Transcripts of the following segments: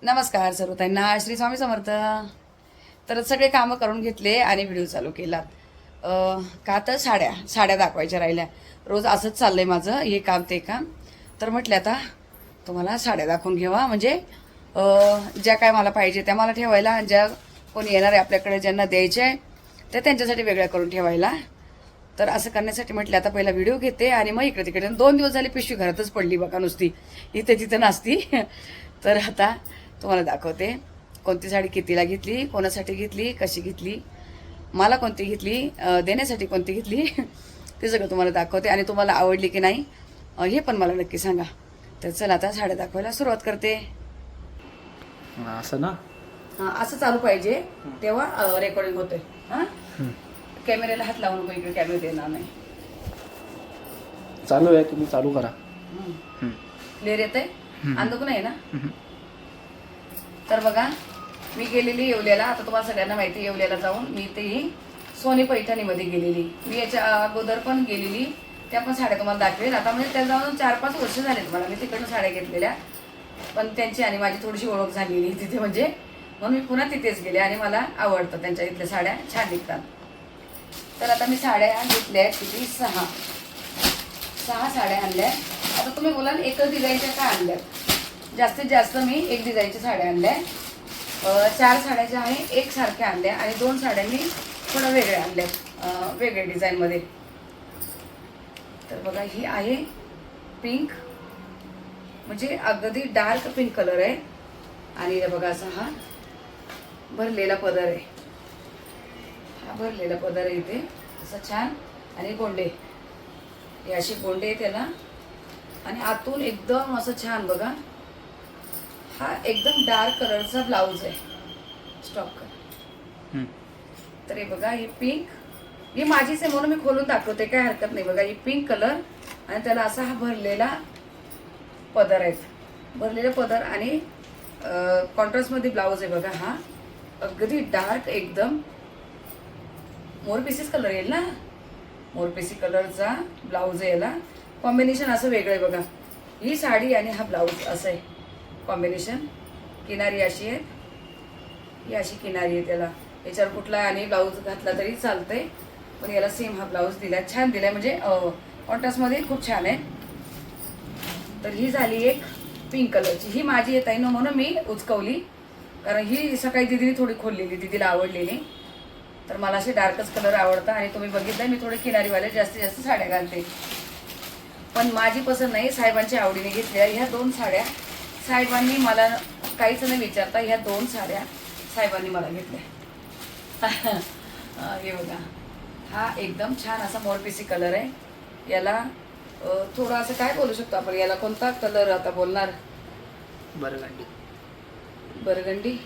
नमस्कार सर्वताईंना, श्री स्वामी समर्थ. तर सगळे कामं करून घेतले आणि व्हिडिओ चालू केलात. का तर साड्या दाखवायच्या राहिल्या. रोज असंच चाललंय माझं, हे काम ते काम. तर म्हटलं आता तुम्हाला साड्या दाखवून घेवा, म्हणजे ज्या काय मला पाहिजे त्या मला ठेवायला, ज्या कोणी येणार आहे आपल्याकडे ज्यांना द्यायचे आहे ते त्यांच्यासाठी वेगळ्या करून ठेवायला. तर असं करण्यासाठी म्हटलं आता पहिला व्हिडिओ घेते आणि मग इकडे तिकडे. 2 दिवस झाले पिशवी घरातच पडली बघा, नुसती इथे तिथं नसती. तर आता तुम्हाला दाखवते कोणती साडी कितीला घेतली, कोणासाठी घेतली, कशी घेतली, मला कोणती घेतली, देण्यासाठी कोणती घेतली, ते सगळं तुम्हाला दाखवते. आणि तुम्हाला आवडली की नाही हे पण मला नक्की सांगा. तर चला आता साड्या दाखवायला सुरुवात करते. असं ना, हां, असं चालू पाहिजे तेव्हा रेकॉर्डिंग होते. हां, कॅमेऱ्याला हात लावून नको, इकडे कॅमेरा देणार नाही. चालू आहे, तुम्ही चालू करा. क्लिअर येतंय, अंधकून आहे ना. तर बघा, मी गेलेली येवल्याला. आता तुम्हाला सगळ्यांना माहिती आहे, येवल्याला जाऊन मी तेही सोनी पैठणीमध्ये गेलेली. मी याच्या अगोदर पण गेलेली, त्या पण साड्या तुम्हाला दाखवेल. आता म्हणजे त्या जाऊन 4-5 वर्ष झालेत मला. मी तिकडनं साड्या घेतलेल्या, पण त्यांची आणि माझी थोडीशी ओळख झालेली तिथे, म्हणजे म्हणून मी पुन्हा तिथेच गेले आणि मला आवडतं त्यांच्या इथल्या साड्या, छान निघतात. तर आता मी साड्या घेतल्या किती, 6 साड्या आणल्या. आता तुम्ही बोलाल एकच डिझाईनच्या का आणल्यात. जास्तीत जास्त मी एक डिझाईनच्या साड्या आणल्या. 4 साड्या ज्या आहे एकसारख्या आणल्या आणि 2 साड्या मी थोड्या वेगळ्या आणल्या, वेगळ्या डिझाईनमध्ये. तर बघा, ही आहे पिंक, म्हणजे अगदी डार्क पिंक कलर आहे. आणि बघा असा हा भरलेला पदर आहे. हा भरलेला पदर आहे इथे असं छान. आणि गोंडे, हे अशी गोंडे आहे त्याला. आणि आतून एकदम असं छान बघा, हा एकदम डार्क कलरचा ब्लाऊज आहे, स्टॉक कलर. तर हे बघा, ही पिंक, ही माझीच आहे म्हणून मी खोलून दाखवते, काय हरकत नाही. बघा, ही पिंक कलर आणि त्याला असा हा भरलेला पदर आहे, भरलेला पदर. आणि कॉन्ट्रास्टमध्ये ब्लाऊज आहे बघा. हा अगदी डार्क एकदम मोरपिसीच कलर येईल ना, मोरपिसी कलरचा ब्लाऊज आहे याला. कॉम्बिनेशन असं वेगळं आहे बघा. ही साडी आणि हा ब्लाऊज असं आहे कॉम्बिनेशन. किनारी अशी आहे, ही अशी किनारी आहे त्याला. याच्यावर कुठला आणि ब्लाऊज घातला तरी चालतंय, पण याला सेम हा ब्लाऊज दिलाय, छान दिलाय, म्हणजे कॉन्ट्रास्टमध्ये खूप छान आहे. तर ही झाली एक पिंक कलरची. ही माझी येत आहे ना, म्हणून मी उचकवली, कारण ही सकाळी दिदीने थोडी खोललेली, दिदीला आवडलेली. तर मला असे डार्कच कलर आवडतात. आणि तुम्ही बघितलं, मी थोडे किनारीवाले जास्तीत जास्त साड्या घालते, पण माझी पसंत नाही, साहेबांच्या आवडीने घेतल्या ह्या 2 साड्या. साहेबांनी मला काहीच नाही विचारता, ह्या 2 साड्या साहेबांनी मला घेतल्या. हे बघा, हा एकदम छान असा मोरपिसी कलर आहे. याला थोडं असं काय बोलू शकतो आपण, याला कोणता कलर आता बोलणार, बरगंडी. बरगंडी,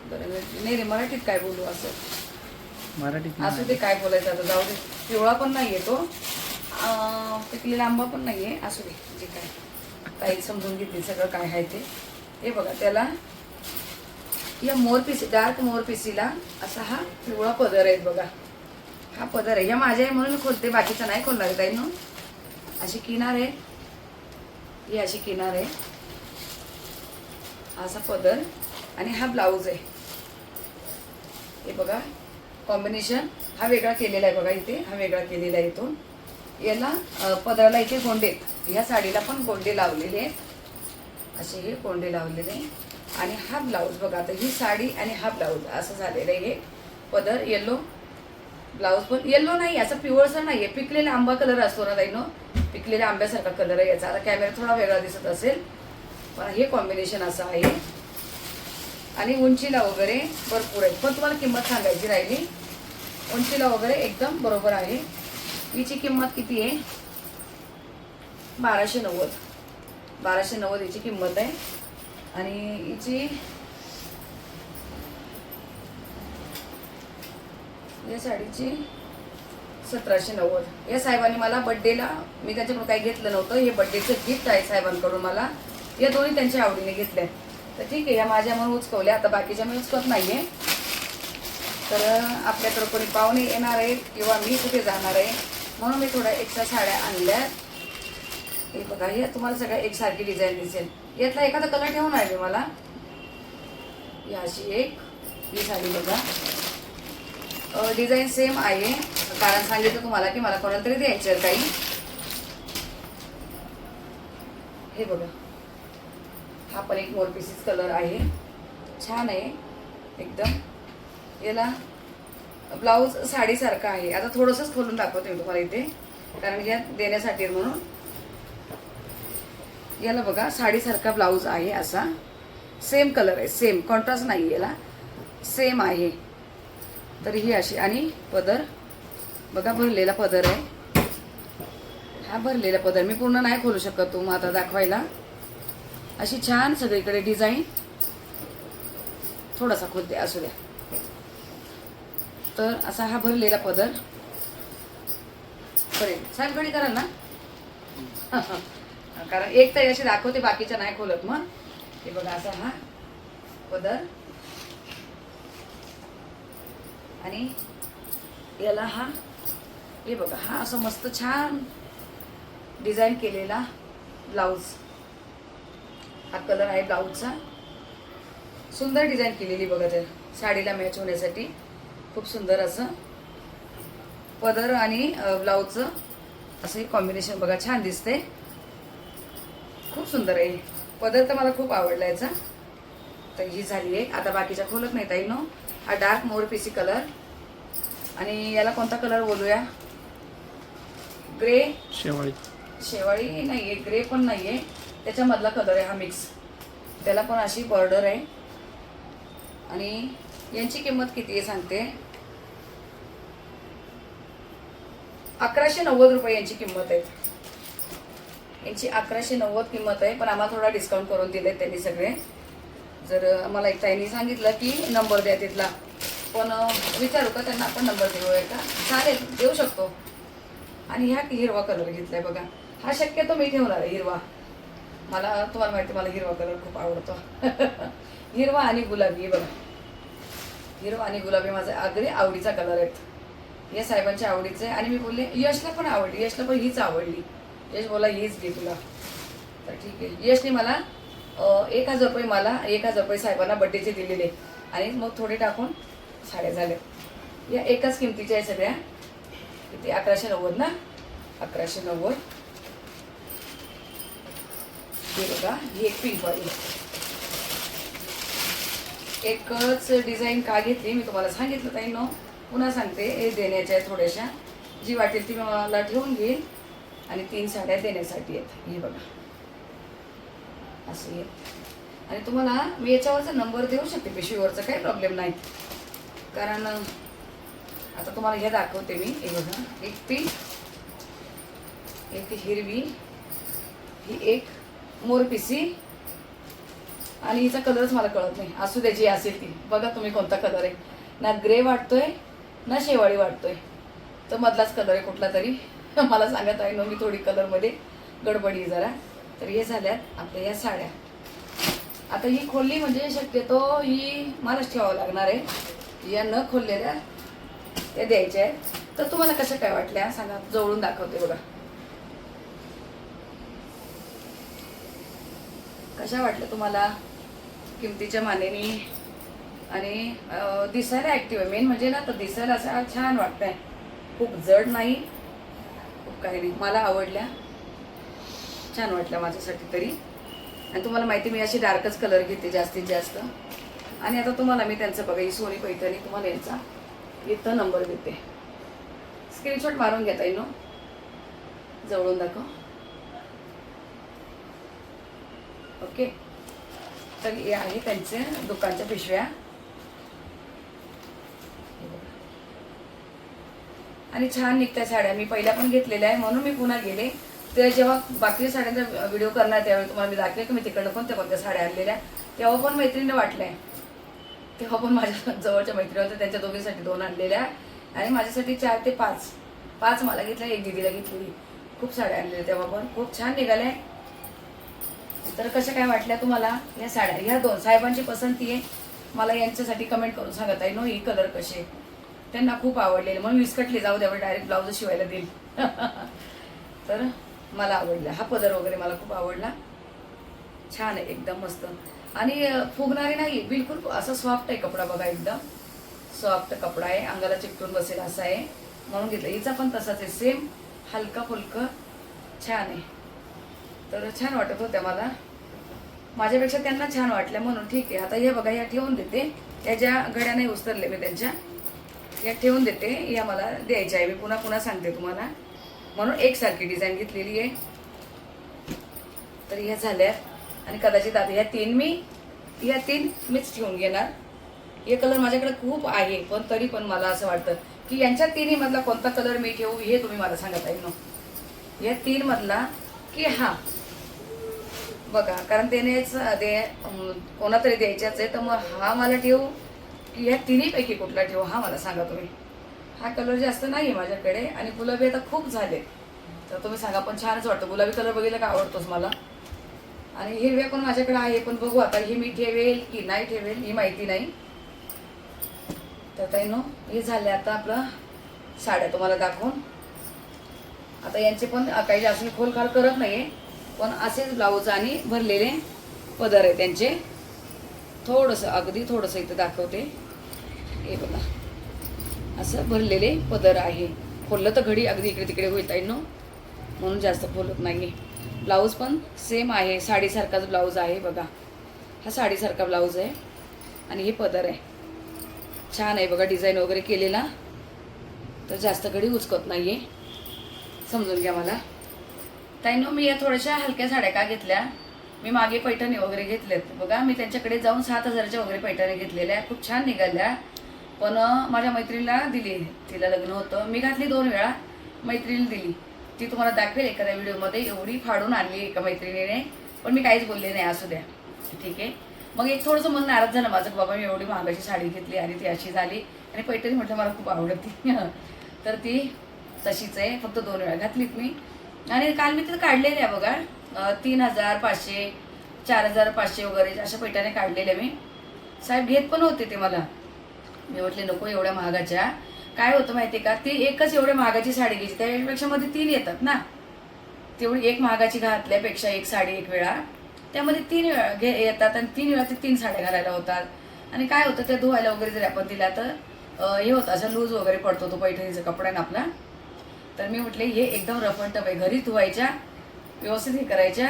बरगंडी नाही रे, मराठीत काय बोलू असं, मराठीत असू दे, काय बोलायचं आता, जाऊ दे. पिवळा पण नाही आहे तो, पिकलेला आंबा पण नाही आहे, असू दे, जे काय काही समजून घेतली सगळं काय आहे ते. हे बघा, त्याला या मोरपिसी, डार्क मोरपिसीला असा हा पिवळा पदर आहे बघा. हा पदर आहे, ह्या माझ्या आहे म्हणून मी खोलते, बाकीचा नाही खोलणार आहे ताई. अशी किनार आहे, ही अशी किनार आहे, असा पदर. आणि हा ब्लाऊज आहे, हे बघा कॉम्बिनेशन हा वेगळा केलेला आहे बघा. इथे हा वेगळा केलेला आहे. इथून याला पदराला इथे गोंडे, ह्या साडीला पण गोंडे लावलेले आहेत, असे हे गोंडे लावलेले. आणि हा ब्लाऊज बघा, आता ही साडी आणि हा ब्लाऊज असं झालेलं आहे. हे पदर येल्लो, ब्लाऊज पण येल्लो नाही, असं पिवळसर नाही आहे, पिकलेला आंबा कलर असतो ना ताईनो, पिकलेल्या आंब्यासारखा कलर आहे याचा. आता कॅमेरा थोडा वेगळा दिसत असेल, पण हे कॉम्बिनेशन असं आहे. आणि उंचीला वगैरे भरपूर आहे, पण तुम्हाला किंमत सांगायची राहिली. उंचीला वगैरे एकदम बरोबर आहे. हिची किंमत किती आहे, 1290. 1290 हिची किंमत आहे. आणि हिची या साडीची 1790. या साहेबांनी मला बड्डेला, मी त्यांच्याकडून काही घेतलं नव्हतं, हे बड्डेचं गिफ्ट आहे साहेबांकडून मला. या दोन्ही त्यांच्या आवडीने घेतल्या. तर ठीक आहे, या माझ्या म्हणून उचकवल्या. आता बाकीच्या मी उचकत नाही आहे. तर आपल्याकडं कोणी पाहुणे येणार आहेत किंवा मी कुठे जाणार आहे म्हणून मी थोड्या एक्स्ट्रा साड्या आणल्या. हे बघा, हे तुम्हाला सगळ्या एकसारखी डिझाईन दिसेल. यातला एखादा कलर ठेवून आहे मी मला, ही अशी एक ही साडी बघा. डिझाईन सेम आहे, कारण सांगितलं तुम्हाला की मला कोणाला तरी द्यायचं काही. हे बघा, हा पण एक मोर पीसीस कलर आहे, छान आहे एकदम. याला ब्लाऊज साडीसारखा आहे. आता थोडंसंच खोलून दाखवते मी तुम्हाला इथे, कारण या देण्यासाठी म्हणून. याला बघा साडीसारखा ब्लाऊज आहे असा, सेम कलर आहे, सेम कॉन्ट्रास्ट नाही, याला सेम आहे. तर ही अशी, आणि पदर बघा भरलेला पदर आहे. हा भरलेला पदर मी पूर्ण नाही खोलू शकत तुम्हाला आता दाखवायला. अशी छान सगळीकडे डिझाईन. थोडासा खोलते, असू द्या. तर असा हा भरलेला पदर. करेल साहेब घडी कराल ना. कारण एक तर अशी दाखवते, बाकीच्या नाही खोलत मग. हे बघा असा हा पदर, आणि याला हा, हे बघा हा असं मस्त छान डिझाईन केलेला ब्लाऊज. हा कलर आहे ब्लाऊजचा. सुंदर डिझाईन केलेली बघा, त्या साडीला मॅच होण्यासाठी खूप सुंदर असं पदर आणि ब्लाऊजचं असं कॉम्बिनेशन बघा, छान दिसते, खूप सुंदर आहे. पदर तर मला खूप आवडला याचा. तर ही झाली आहे. आता बाकीच्या खोलत नाही ताई नो. हा डार्क मोर पीसी कलर, आणि याला कोणता कलर बोलूया, ग्रे, शेवाळी. शेवाळी नाहीये, ग्रे पण नाहीये, त्याच्यामधला कलर आहे हा मिक्स. त्याला पण अशी बॉर्डर आहे. आणि यांची किंमत किती आहे सांगते, 1190 रुपये यांची किंमत आहे. यांची 1190 किंमत आहे, पण आम्हाला थोडा डिस्काउंट करून दिले त्यांनी सगळे. जर मला एक ताईंनी सांगितलं की नंबर द्या तिथला, पण विचारू का त्यांना आपण नंबर देऊया का? चालेल, देऊ शकतो. आणि ह्या हिरवा कलर घेतलाय बघा, हा शक्यतो मी ठेवणार आहे हिरवा. मला तुम्हाला माहिती, मला हिरवा कलर खूप आवडतो. हिरवा आणि गुलाबी, बघा हिरवा आणि गुलाबी माझा अगदी आवडीचा कलर आहेत. या साहेबांच्या आवडीचे. आणि मी बोलले यशला पण आवडली, यशला पण हीच आवडली. यश बोला हीच घे तुला. तर ठीक आहे. यशने मला 1000 रुपये, मला 1000 रुपये साहेबांना बड्डेचे दिलेले, आणि मग थोडे टाकून साड्या झाल्या. या एकाच किमतीच्या आहे सगळ्या. किती, 1190 ना, 1190. हे बघा, ही एक पिंकवाली. एकच डिझाईन का घेतली मी तुम्हाला सांगितलं ताई नो, पुन्हा सांगते. हे देण्याच्या आहे थोड्याशा, जी वाटेल ती मला ठेवून घेईल, आणि 3 साड्या देण्यासाठी आहेत. हे बघा असं आहे. आणि तुम्हाला मी याच्यावरचा नंबर देऊ शकते, पिशवीवरचा काही प्रॉब्लेम नाही. कारण आता तुम्हाला हे दाखवते मी. हे बघा, एक पिंक, एक हिरवी, ही एक मोरपिसी, आणि हिचा कलरच मला कळत नाही. असू दे, जी असेल ती. बघा तुम्ही कोणता कलर आहे. ना ग्रे वाटतोय ना शेवाळी वाटतोय, तर मधलाच कलर आहे कुठला तरी. मला सांगत आहे ना, मी थोडी कलरमध्ये गडबडी जरा. तर हे झाल्यात आपल्या या साड्या. आता ही खोलली म्हणजे शक्यतो ही मलाच ठेवावं लागणार आहे. या न खोललेल्या त्या द्यायच्या आहेत. तर तुम्हाला कशा काय वाटल्या सांगा, जवळून दाखवते बघा. कशा वाटलं तुम्हाला किमतीच्या मानेनी, आणि दिसायला ॲक्टिव्ह आहे मेन म्हणजे ना, तर दिसायला असं छान वाटतंय. खूप जड नाही, खूप काही नाही. मला आवडल्या, छान वाटल्या माझ्यासाठी तरी. आणि तुम्हाला माहिती, मी अशी डार्कच कलर घेते जास्तीत जास्त. आणि आता तुम्हाला मी त्यांचं बघा, ही सोनी पैठणी तुम्हाला यांचा इथं नंबर देते, स्क्रीनशॉट मारून घेता येईल. जवळून दाखव. ओके. तर हे आहे त्यांचे दुकानच्या पिशव्या. आणि छान निघत्या साड्या. मी पहिल्या पण घेतलेल्या आहे, म्हणून मी पुन्हा गेले. ते जेव्हा बाकी साड्यांचा व्हिडिओ करणार त्यावेळी तुम्हाला मी दाखवेल की मी तिकडनं कोणत्या साड्या आणलेल्या. तेव्हा पण मैत्रिणीने वाटल्या, तेव्हा पण माझ्या जवळच्या मैत्रिणी होत्या, त्यांच्या दोघींसाठी 2 आणलेल्या, आणि माझ्यासाठी 4 ते 5 मला घेतल्या, एक दीदीला घेतलेली. खूप साड्या आणलेल्या तेव्हा पण, खूप छान निघाल्या. तर कशा काय वाटल्या तुम्हाला या साड्या? ह्या 2 साहेबांची पसंती आहे. मला यांच्यासाठी कमेंट करून सांगत आहे नो, ही कलर कसे त्यांना खूप आवडलेले, म्हणून विस्कटले. जाऊ द्यावर डायरेक्ट ब्लाऊज शिवायला देईल. तर मला आवडला हा पदर वगैरे, मला खूप आवडला, छान आहे एकदम मस्त. आणि फुगणारे नाही, बिलकुल असं सॉफ्ट आहे कपडा बघा, एकदम सॉफ्ट कपडा आहे, अंगाला चिकटून बसेल असा आहे म्हणून घेतलं. हिचा पण तसाच आहे, सेम हलका फुलकं छान आहे. तर छान वाटत होत्या मला, माझ्यापेक्षा त्यांना छान वाटल्या म्हणून ठीक आहे. आता हे बघा, ह्या ठेवून देते, या ज्या घड्या नाही उचलले मी त्यांच्या, या ठेवून देते, या मला द्यायच्या आहे. मी पुन्हा पुन्हा सांगते तुम्हाला, म्हणून एकसारखी डिझाईन घेतलेली आहे. तर ह्या झाल्या आणि कदाचित आता ह्या तीन मीच ठेवून घेणार. हे कलर माझ्याकडे खूप आहे, पण तरी पण मला असं वाटतं की यांच्या तिन्ही मधला कोणता कलर मी ठेवू हे तुम्ही मला सांगत आहे ना, या तीन मधला की हा बघा, कारण त्यानेच कोणा तरी द्यायच्याच आहे, तर मग हा मला ठेवू की ह्या तिन्हीपैकी कुठला ठेवू हा मला सांगा तुम्ही. हा कलर जास्त नाही आहे माझ्याकडे आणि गुलाबी आता खूप झाले, तर तुम्ही सांगा. पण छानच वाटतं गुलाबी कलर, बघितला का आवडतोच मला. आणि हिरव्या पण माझ्याकडे आहे, पण बघू आता ही मी ठेवेल की नाही ठेवेल ही माहिती नाही. तर ताईनो हे झाले आता आपलं साड्या तुम्हाला दाखवून. आता यांचे पण काही जास्त खोलखाल करत नाहीये, पण असेच ब्लाऊज आणि भरलेले पदर आहे त्यांचे. थोडंसं अगदी थोडंसं इथं दाखवते, हे बघा असं भरलेले पदर आहे. खोललं तर घडी अगदी इकडे तिकडे होईल ताईनो, म्हणून जास्त खोलत नाही. ब्लाऊज पण सेम आहे, साडीसारखाच ब्लाऊज आहे बघा. हा साडीसारखा ब्लाऊज आहे आणि हे पदर आहे. छान आहे बघा, डिझाईन वगैरे केलेला, तर जास्त घडी उचकत नाहीये, समजून घ्या मला. ताईंनो मी या थोड्याशा हलक्या साड्या का घेतल्या, मी मागे पैठणी वगैरे घेतल्यात बघा. मी त्यांच्याकडे जाऊन 7,000च्या वगैरे पैठणी घेतलेल्या, खूप छान निघाल्या. पण माझ्या मैत्रिणीला दिली, तिला लग्न होतं, मी घातली 2 वेळा, मैत्रिणीला दिली. ती तुम्हाला दाखवेल एखाद्या व्हिडिओमध्ये. एवढी फाडून आणली एका मैत्रिणीने, पण मी काहीच बोलले नाही, असू द्या ठीक आहे. मग एक थोडंसं मन नाराज झालं माझं, बाबा मी एवढी महागाची साडी घेतली आणि ती अशी झाली. आणि पैठणी म्हटलं मला खूप आवडती तर ती तशीच आहे, फक्त 2 वेळा घातलीत मी. आणि काल मी तिथं काढलेल्या बघा 3,500 4,500 वगैरे अशा पैठण्या काढलेल्या मी. साहेब घेत पण होते ते मला, मी म्हटले नको एवढ्या महागाच्या. काय होतं माहिती का, ती एकच एवढ्या महागाची साडी घ्यायची, त्यापेक्षा मध्ये 3 येतात ना. तेवढी एक महागाची घातल्यापेक्षा एक साडी एक वेळा, त्यामध्ये 3 वेळा येतात आणि 3 वेळा ते 3 साड्या घालायला होतात. आणि काय होतं, त्या धुवायला वगैरे जर आपण दिला तर हे होतं, असं लूज वगैरे पडतो तो पैठणीचा कपडा ना आपला. तर मी म्हटले हे एकदम रफ अँड टफ आहे, घरी धुवायच्या व्यवस्थित हे करायच्या,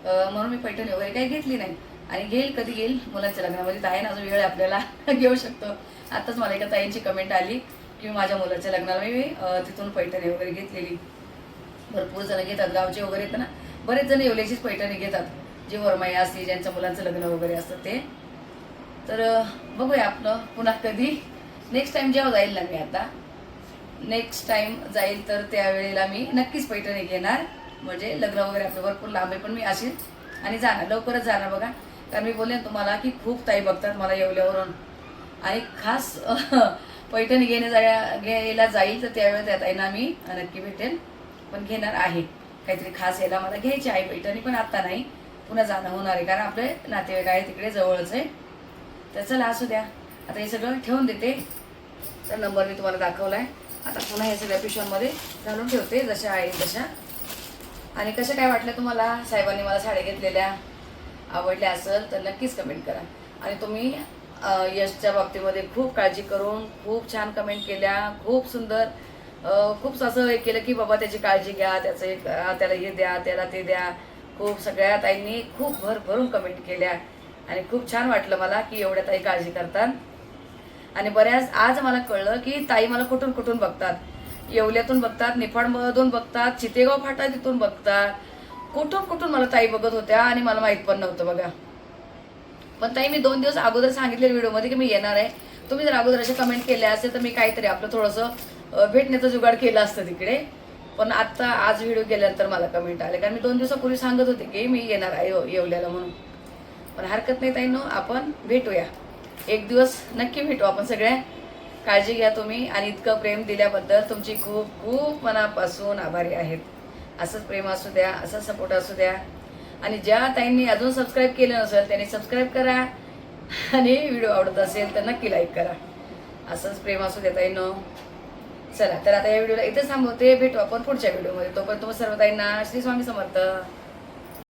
म्हणून मी पैठणी वगैरे काही घेतली नाही. आणि घेईल कधी घेईल मुलांच्या लग्नामध्ये, ताईन अजून वेळ आपल्याला घेऊ शकतो. आताच मला एका ताईंची कमेंट आली की माझ्या मुलाच्या लग्नाला मी तिथून पैठणी वगैरे घेतलेली. भरपूर जण घेतात, गावचे वगैरे येतं ना, बरेच जण येवल्याचीच पैठणी घेतात, जे वरमाई असते, ज्यांच्या मुलांचं लग्न वगैरे असतं ते. तर बघूया आपलं पुन्हा कधी नेक्स्ट टाइम जेव्हा जाईल ना, मी आता नेक्स्ट टाइम जाईल तर त्यावेळेला मी नक्कीच पैठणी घेणार. म्हणजे लग्न वगैरे आपलं भरपूर लांब आहे, पण मी अशी आणि जाणार, लवकरच जाणार बघा. कारण मी बोलले तुम्हाला की खूप ताई बघतात मला येवल्यावरून, आणि खास पैठणी घ्यायला जाईल तर त्यावेळेस त्या ताईंना मी नक्की भेटेल. पण घेणार आहे, काहीतरी खास यायला मला घ्यायची आहे पैठणी, पण आत्ता नाही, पुन्हा जाणं होणार आहे, कारण आपले नातेवाईक आहे तिकडे जवळच आहे. तर चला असू द्या, आता हे सगळं ठेवून देते. तर नंबर मी तुम्हाला दाखवला आहे, आता पुन्हा हे सगळ्या पिशव्यांमध्ये घालून ठेवते जशा आहे तशा. आणि कशा काय वाटल्या तुम्हाला, साहेबांनी मला साड्या घेतलेल्या आवडल्या असेल तर नक्कीच कमेंट करा. आणि तुम्ही यशच्या बाबतीमध्ये खूप काळजी करून खूप छान कमेंट केल्या, खूप सुंदर, खूप असं हे केलं की बाबा त्याची काळजी घ्या, त्याचं एक त्याला हे द्या, त्याला ते द्या. खूप सगळ्या ताईंनी खूप भरभरून कमेंट केल्या आणि खूप छान वाटलं मला की एवढ्या ताई काळजी करतात. आणि बऱ्याच आज मला कळलं की ताई मला कुठून कुठून बघतात, येवल्यातून बघतात, निफाडमधून बघतात, चितेगाव फाटा तिथून बघतात, कुठून कुठून मला ताई बघत होत्या आणि मला माहित पण नव्हतं बघा. पण ताई मी 2 दिवस अगोदर सांगितलेल्या व्हिडिओमध्ये की मी येणार आहे. तुम्ही जर अगोदर अशा कमेंट केल्या असेल तर मी काहीतरी आपलं थोडंसं भेटण्याचं जुगाड केलं असतं तिकडे. पण आता आज व्हिडिओ केल्यानंतर मला कमेंट आले, कारण मी 2 दिवसापूर्वी सांगत होते की मी येणार आहे येवल्याला म्हणून. पण हरकत नाही ताईंनो, आपण भेटूया एक दिवस, नक्की भेटू आपण सगळ्या. काळजी घ्या तुम्ही आणि इतकं प्रेम दिल्याबद्दल तुमची खूप खूप मनापासून आभारी आहेत. असंच प्रेम असू द्या, असंच सपोर्ट असू द्या. आणि ज्या ताईंनी अजून सबस्क्राईब केलं नसेल त्यांनी सबस्क्राईब करा आणि व्हिडिओ आवडत असेल तर नक्की लाईक करा. असंच प्रेम असू द्या ताईंनो. चला तर आता या व्हिडिओला इथेच थांबवते, भेटू आपण पुढच्या व्हिडिओमध्ये. तोपर्यंत सर्व ताईंना श्री स्वामी समर्थ.